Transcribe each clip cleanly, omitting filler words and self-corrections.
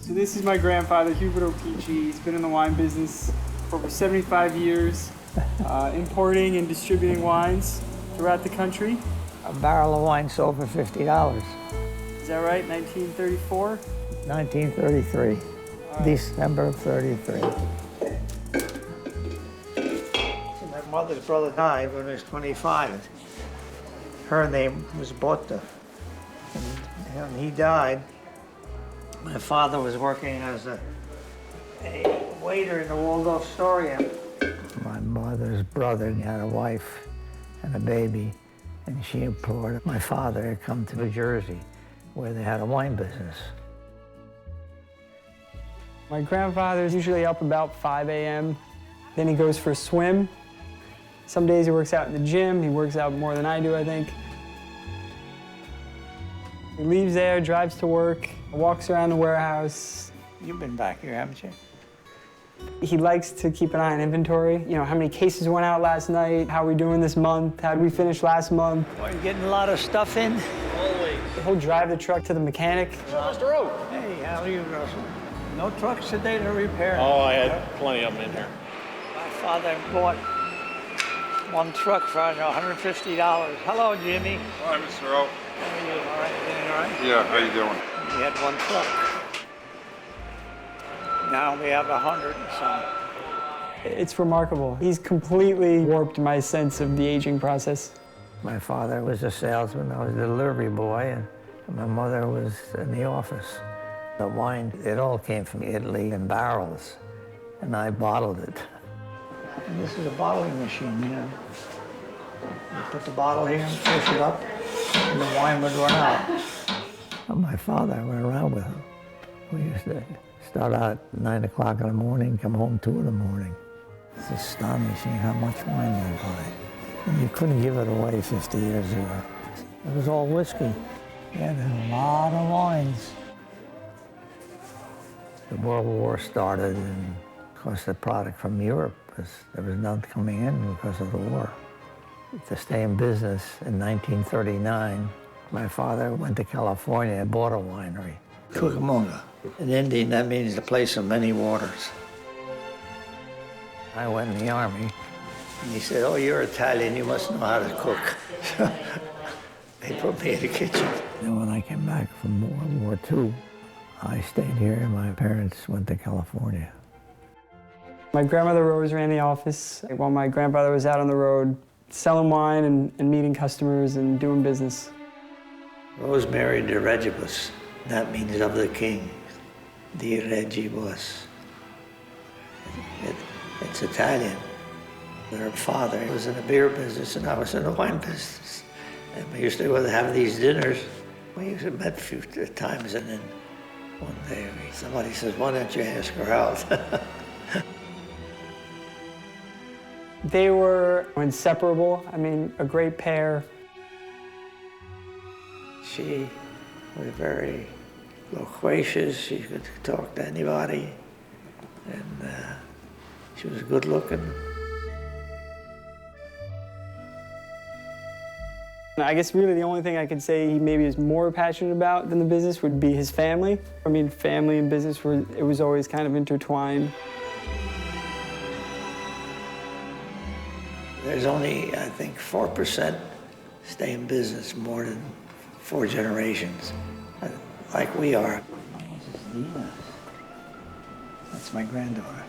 So this is my grandfather, Hubert Opici. He's been in the wine business for over 75 years, importing and distributing wines throughout the country. A barrel of wine sold for $50. Is that right? 1934? 1933, right. December of 33. My mother's brother died when he was 25. Her name was Botta. And he died. My father was working as a waiter in the Waldorf Astoria. My mother's brother had a wife and a baby, and she implored my father to come to New Jersey, where they had a wine business. My grandfather's usually up about 5 a.m. Then he goes for a swim. Some days he works out in the gym. He works out more than I do, I think. He leaves there, drives to work, walks around the warehouse. You've been back here, haven't you? He likes to keep an eye on inventory. You know, how many cases went out last night? How are we doing this month? How did we finish last month? Are you getting a lot of stuff in? Always. He'll drive the truck to the mechanic. Mr. Rowe. Hey, how are you, Russell? No trucks today to repair? Oh, I had plenty of them in here. My father bought one truck for $150. Hello, Jimmy. Hi, Mr. Rowe. How are you? All right? Doing all right? Yeah, how you doing? We had one truck. Now we have 100 and some. It's remarkable. He's completely warped my sense of the aging process. My father was a salesman. I was a delivery boy, and my mother was in the office. The wine, it all came from Italy in barrels, and I bottled it. And this is a bottling machine, you know. You put the bottle here and push it up, and the wine would run out. And my father, I went around with him. We used to start out at 9 o'clock in the morning, come home 2 in the morning. It's astonishing how much wine they buy. And you couldn't give it away 50 years ago. It was all whiskey. We had a lot of wines. The World War started, and of course the product from Europe, there was none coming in because of the war. To stay in business in 1939, my father went to California and bought a winery. Cucamonga. In Indian, that means the place of many waters. I went in the Army, and he said, "Oh, you're Italian, you must know how to cook." They put me in the kitchen. And when I came back from World War II, I stayed here, and my parents went to California. My grandmother Rose ran the office while my grandfather was out on the road selling wine and meeting customers and doing business. Rose married de regibus. That means of the king. De regibus. It's Italian. Her father was in the beer business and I was in the wine business. And we used to have these dinners. We used to met a few times, and then one day somebody says, "Why don't you ask her out?" They were inseparable. I mean, a great pair. She was very loquacious. She could talk to anybody. And she was good looking. I guess really the only thing I could say he maybe is more passionate about than the business would be his family. I mean, family and business it was always kind of intertwined. There's only, I think, 4% stay in business more than 4 generations, like we are. Nina. That's my granddaughter.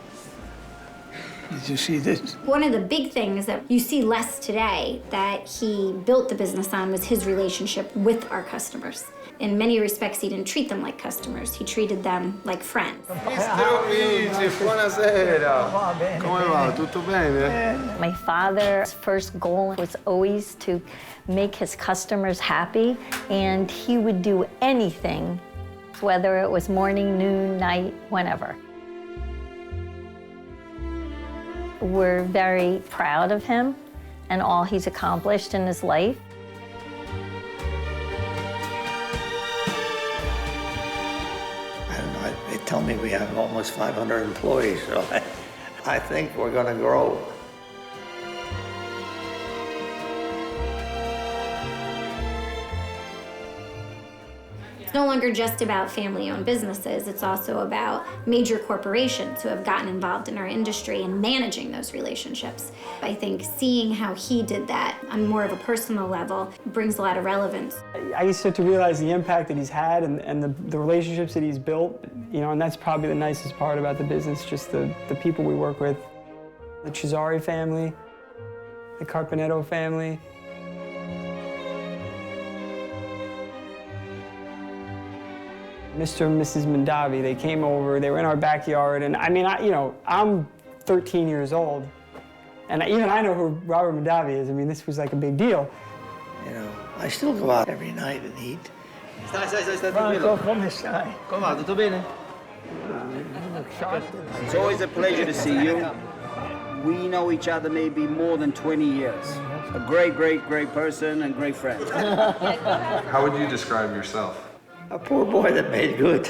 Did you see this? One of the big things that you see less today that he built the business on was his relationship with our customers. In many respects, he didn't treat them like customers. He treated them like friends. Mr. Opici, buonasera. Come va? Tutto bene? My father's first goal was always to make his customers happy, and he would do anything, whether it was morning, noon, night, whenever. We're very proud of him and all he's accomplished in his life. I don't know, they tell me we have almost 500 employees, so I think we're going to grow. It's no longer just about family-owned businesses. It's also about major corporations who have gotten involved in our industry and managing those relationships. I think seeing how he did that on more of a personal level brings a lot of relevance. I start to realize the impact that he's had and the relationships that he's built, you know, and that's probably the nicest part about the business, just the people we work with. The Cesari family, the Carpenetto family. Mr. and Mrs. Mondavi, they came over, they were in our backyard, and I mean, I'm 13 years old, and even I know who Robert Mondavi is. I mean, this was like a big deal. You know, I still go out every night and eat. Stai Franco, come stai? Come va? Tutto bene? It's always a pleasure to see you. We know each other maybe more than 20 years. A great, great, great person and great friend. How would you describe yourself? A poor boy that made good.